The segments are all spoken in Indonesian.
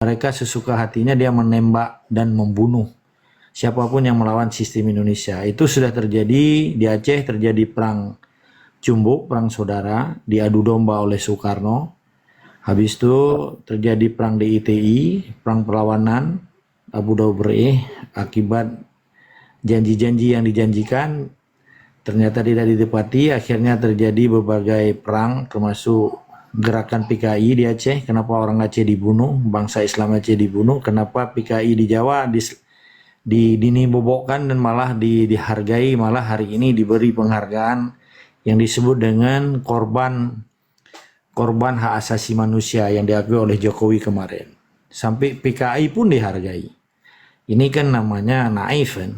mereka sesuka hatinya dia menembak dan membunuh siapapun yang melawan sistem Indonesia. Itu sudah terjadi di Aceh, terjadi perang Cumbuk, perang saudara, diadu domba oleh Soekarno. Habis itu terjadi perang DITI, perang perlawanan Abu Dhabi, akibat janji-janji yang dijanjikan ternyata tidak ditepati. Akhirnya terjadi berbagai perang, termasuk gerakan PKI di Aceh. Kenapa orang Aceh dibunuh, bangsa Islam Aceh dibunuh, kenapa PKI di Jawa dinibobokkan dan malah dihargai, malah hari ini diberi penghargaan yang disebut dengan korban hak asasi manusia yang diakui oleh Jokowi kemarin. Sampai PKI pun dihargai. Ini kan namanya naif kan,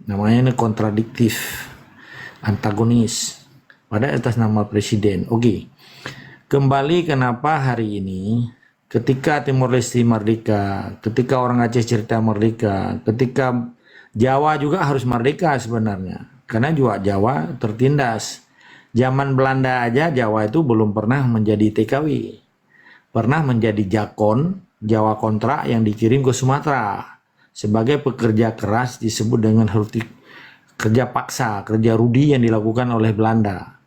namanya kontradiktif, antagonis pada atas nama presiden. Oke. Kembali kenapa hari ini ketika Timor Leste merdeka, ketika orang Aceh cerita merdeka, ketika Jawa juga harus merdeka sebenarnya. Karena juga Jawa tertindas. Zaman Belanda aja Jawa itu belum pernah menjadi TKW. Pernah menjadi jakon, Jawa kontrak yang dikirim ke Sumatera. Sebagai pekerja keras disebut dengan kerja paksa, kerja rudi yang dilakukan oleh Belanda.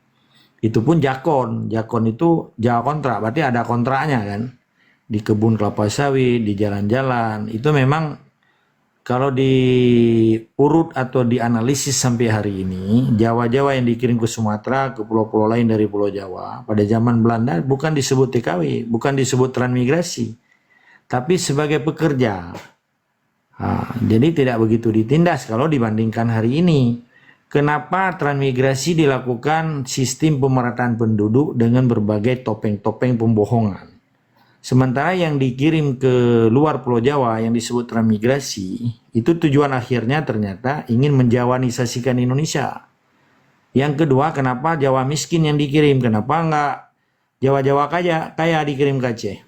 Itu pun jakon itu Jawa kontrak, berarti ada kontraknya kan. Di kebun kelapa sawit, di jalan-jalan, itu memang kalau diurut atau dianalisis sampai hari ini, Jawa-Jawa yang dikirim ke Sumatera, ke pulau-pulau lain dari Pulau Jawa, pada zaman Belanda bukan disebut TKW, bukan disebut transmigrasi, tapi sebagai pekerja. Jadi tidak begitu ditindas kalau dibandingkan hari ini. Kenapa transmigrasi dilakukan sistem pemerataan penduduk dengan berbagai topeng-topeng pembohongan? Sementara yang dikirim ke luar Pulau Jawa yang disebut transmigrasi, itu tujuan akhirnya ternyata ingin menjawanisasikan Indonesia. Yang kedua, kenapa Jawa miskin yang dikirim? Kenapa enggak Jawa-Jawa kaya dikirim ke Aceh?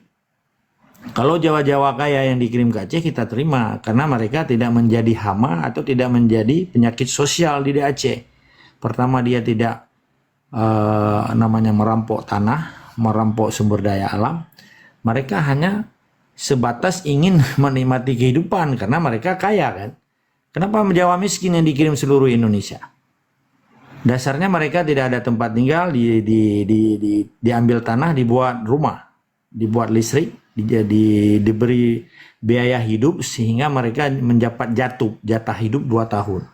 Kalau Jawa-Jawa kaya yang dikirim ke Aceh kita terima, karena mereka tidak menjadi hama atau tidak menjadi penyakit sosial di Aceh. Pertama, dia tidak merampok tanah, merampok sumber daya alam. Mereka hanya sebatas ingin menikmati kehidupan karena mereka kaya kan. Kenapa Jawa miskin yang dikirim seluruh Indonesia? Dasarnya mereka tidak ada tempat tinggal, diambil tanah, dibuat rumah, dibuat listrik, diberi biaya hidup sehingga mereka mendapat jatah hidup 2 tahun.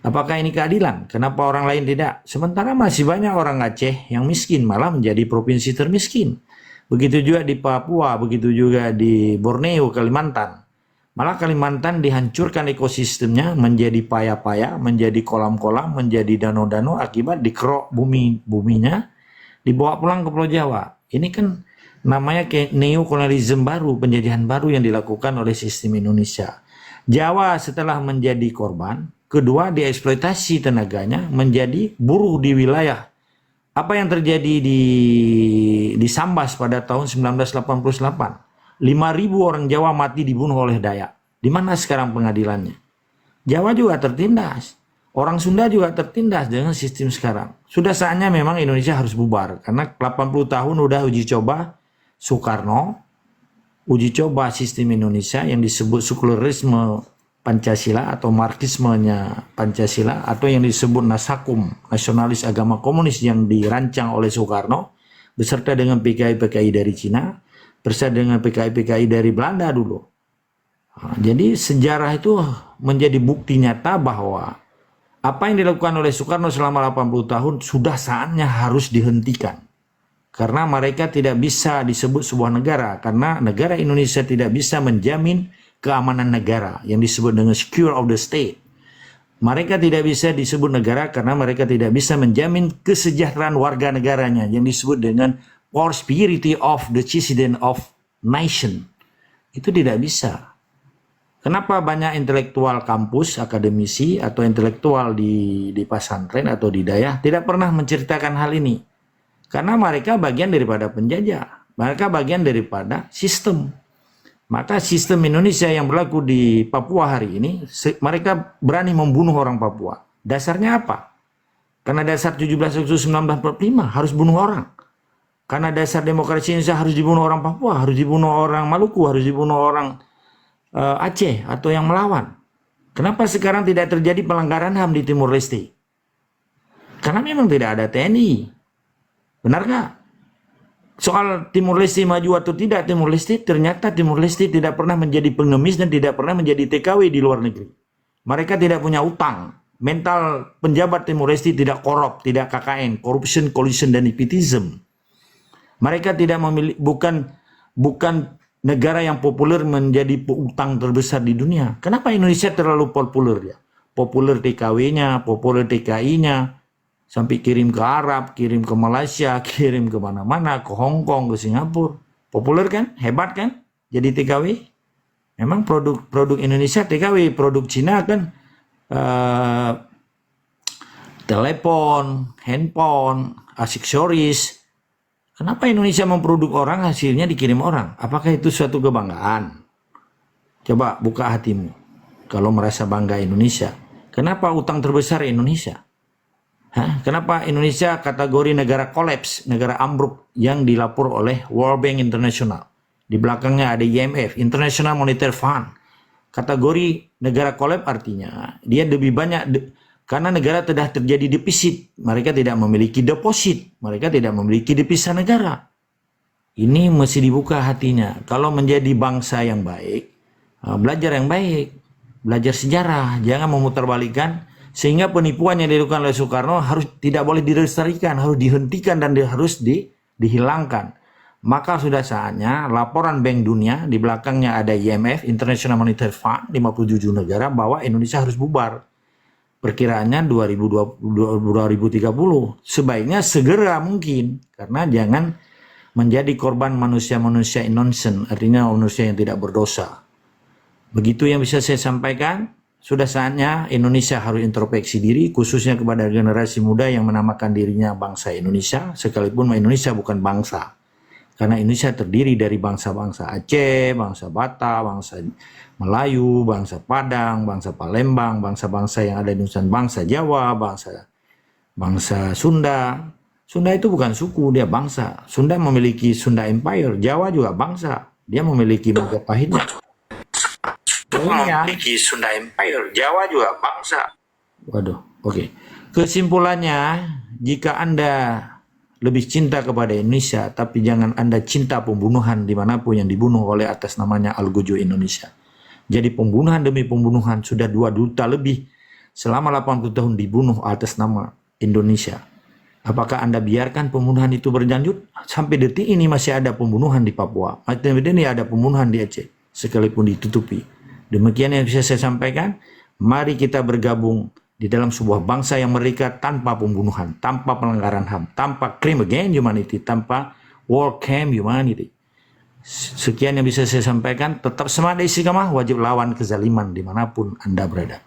Apakah ini keadilan? Kenapa orang lain tidak? Sementara masih banyak orang Aceh yang miskin, malah menjadi provinsi termiskin. Begitu juga di Papua, begitu juga di Borneo, Kalimantan. Malah Kalimantan dihancurkan ekosistemnya menjadi paya-paya, menjadi kolam-kolam, menjadi danau-danau akibat dikerok buminya, dibawa pulang ke Pulau Jawa. Ini kan namanya kayak neokolonialisme baru, penjajahan baru yang dilakukan oleh sistem Indonesia. Jawa setelah menjadi korban, kedua dieksploitasi tenaganya menjadi buruh di wilayah. Apa yang terjadi di Sambas pada tahun 1988? 5.000 orang Jawa mati dibunuh oleh Dayak. Di mana sekarang pengadilannya? Jawa juga tertindas. Orang Sunda juga tertindas dengan sistem sekarang. Sudah saatnya memang Indonesia harus bubar. Karena 80 tahun udah uji coba Soekarno, uji coba sistem Indonesia yang disebut sekularisme Pancasila atau Marxismenya Pancasila atau yang disebut Nasakum, nasionalis agama komunis yang dirancang oleh Soekarno beserta dengan PKI-PKI dari Cina, beserta dengan PKI-PKI dari Belanda dulu. Jadi sejarah itu menjadi bukti nyata bahwa apa yang dilakukan oleh Soekarno selama 80 tahun sudah saatnya harus dihentikan. Karena mereka tidak bisa disebut sebuah negara, karena negara Indonesia tidak bisa menjamin keamanan negara yang disebut dengan secure of the state. Mereka tidak bisa disebut negara karena mereka tidak bisa menjamin kesejahteraan warga negaranya yang disebut dengan prosperity of the citizen of nation. Itu tidak bisa. Kenapa banyak intelektual kampus, akademisi atau intelektual di pesantren atau di dayah tidak pernah menceritakan hal ini? Karena mereka bagian daripada penjajah. Mereka bagian daripada sistem. Maka sistem Indonesia yang berlaku di Papua hari ini, mereka berani membunuh orang Papua. Dasarnya apa? Karena dasar 17 Agustus 1945 harus bunuh orang. Karena dasar demokrasi Indonesia harus dibunuh orang Papua, harus dibunuh orang Maluku, harus dibunuh orang Aceh atau yang melawan. Kenapa sekarang tidak terjadi pelanggaran HAM di Timur Leste? Karena memang tidak ada TNI. Benar nggak? Soal Timur Leste maju atau tidak Timur Leste, ternyata Timur Leste tidak pernah menjadi pengemis dan tidak pernah menjadi TKW di luar negeri. Mereka tidak punya utang. Mental penjabat Timur Leste tidak korup, tidak KKN, corruption, collusion, dan nepotism. Mereka tidak memiliki, bukan negara yang populer menjadi utang terbesar di dunia. Kenapa Indonesia terlalu populer ya? Populer TKW-nya, populer TKI-nya, sampai kirim ke Arab, kirim ke Malaysia, kirim ke mana-mana, ke Hong Kong, ke Singapura. Populer kan? Hebat kan? Jadi TKW. Memang produk Indonesia TKW, produk Cina kan telepon, handphone, aksesoris. Kenapa Indonesia memproduk orang, hasilnya dikirim orang? Apakah itu suatu kebanggaan? Coba buka hatimu. Kalau merasa bangga Indonesia, kenapa utang terbesar Indonesia? Kenapa Indonesia kategori negara kolaps, negara ambruk yang dilapor oleh World Bank International? Di belakangnya ada IMF, International Monetary Fund. Kategori negara kolaps artinya dia lebih banyak karena negara telah terjadi defisit, mereka tidak memiliki deposit, mereka tidak memiliki devisa negara. Ini mesti dibuka hatinya. Kalau menjadi bangsa yang baik, belajar yang baik, belajar sejarah, jangan memutarbalikkan, sehingga penipuan yang dilakukan oleh Soekarno harus tidak boleh dilestarikan, harus dihentikan dan harus dihilangkan. Maka sudah saatnya laporan Bank Dunia, di belakangnya ada IMF, International Monetary Fund, 57 negara, bahwa Indonesia harus bubar. Perkiraannya 2030. Sebaiknya segera mungkin, karena jangan menjadi korban manusia-manusia innocent, artinya manusia yang tidak berdosa. Begitu yang bisa saya sampaikan. Sudah saatnya Indonesia harus introspeksi diri, khususnya kepada generasi muda yang menamakan dirinya bangsa Indonesia, sekalipun Indonesia bukan bangsa. Karena Indonesia terdiri dari bangsa-bangsa Aceh, bangsa Batak, bangsa Melayu, bangsa Padang, bangsa Palembang, bangsa-bangsa yang ada di Nusantara, bangsa Jawa, bangsa Sunda. Sunda itu bukan suku, dia bangsa. Sunda memiliki Sunda Empire, Jawa juga bangsa. Dia memiliki Majapahitnya. Memiliki Sunda Empire, Jawa juga bangsa. Waduh, oke. Kesimpulannya, jika Anda lebih cinta kepada Indonesia, tapi jangan Anda cinta pembunuhan dimanapun yang dibunuh oleh atas namanya Algojo Indonesia. Jadi pembunuhan demi pembunuhan, sudah 2 juta lebih selama 80 tahun dibunuh atas nama Indonesia. Apakah Anda biarkan pembunuhan itu berlanjut? Sampai detik ini masih ada pembunuhan di Papua. Masih ini ada pembunuhan di Aceh, sekalipun ditutupi. Demikian yang bisa saya sampaikan. Mari kita bergabung di dalam sebuah bangsa yang merdeka tanpa pembunuhan, tanpa pelanggaran HAM, tanpa crime against humanity, tanpa war crime humanity. Sekian yang bisa saya sampaikan. Tetap semangat istiqamah, wajib lawan kezaliman dimanapun Anda berada.